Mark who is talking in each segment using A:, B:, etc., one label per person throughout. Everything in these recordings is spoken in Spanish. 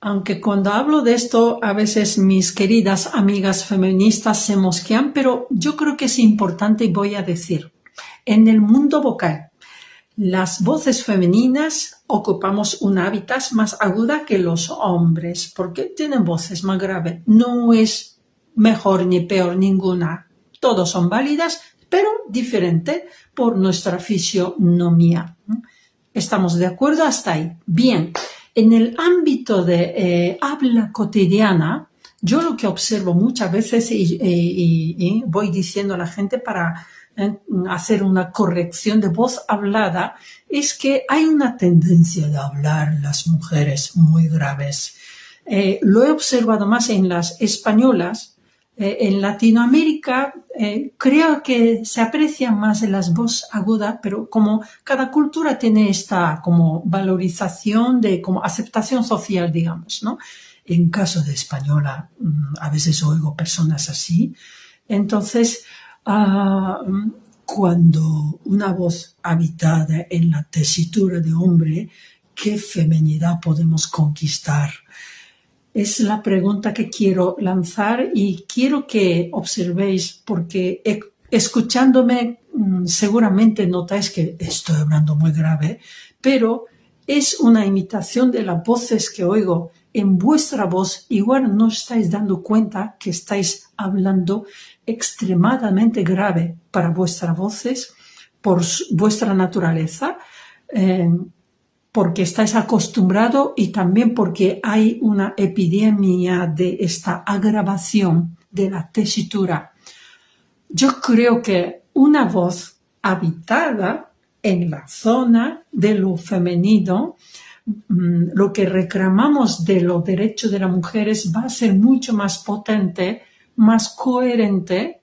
A: Aunque cuando hablo de esto, a veces mis queridas amigas feministas se mosquean, pero yo creo que es importante y voy a decir, en el mundo vocal, las voces femeninas ocupamos un hábitat más aguda que los hombres, porque tienen voces más graves. No es mejor ni peor ninguna. Todos son válidas, pero diferente por nuestra fisionomía. ¿Estamos de acuerdo hasta ahí? Bien, en el ámbito de habla cotidiana, yo lo que observo muchas veces y voy diciendo a la gente para hacer una corrección de voz hablada, es que hay una tendencia de hablar las mujeres muy graves. Lo he observado más en las españolas. En Latinoamérica creo que se aprecia más en las voces agudas, pero como cada cultura tiene esta como valorización de como aceptación social, digamos, ¿no? En caso de española, a veces oigo personas así. Entonces, cuando una voz habitada en la tesitura de hombre, ¿qué feminidad podemos conquistar? Es la pregunta que quiero lanzar y quiero que observéis, porque escuchándome seguramente notáis que estoy hablando muy grave, pero es una imitación de las voces que oigo en vuestra voz. Igual no estáis dando cuenta que estáis hablando extremadamente grave para vuestras voces, por vuestra naturaleza, porque estáis acostumbrados y también porque hay una epidemia de esta agravación de la tesitura. Yo creo que una voz habitada en la zona de lo femenino, lo que reclamamos de los derechos de las mujeres va a ser mucho más potente, más coherente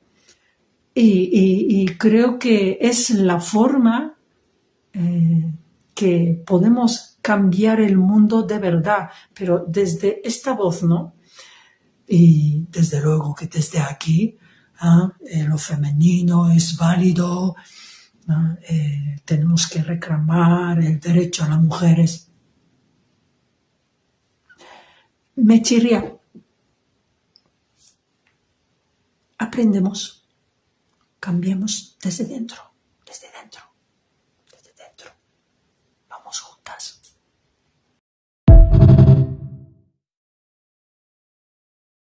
A: y creo que es la forma que podemos cambiar el mundo de verdad, pero desde esta voz, ¿no? Y desde luego que desde aquí lo femenino es válido, ¿no? Tenemos que reclamar el derecho a las mujeres. Me chirría. Aprendemos, cambiemos desde dentro, desde dentro.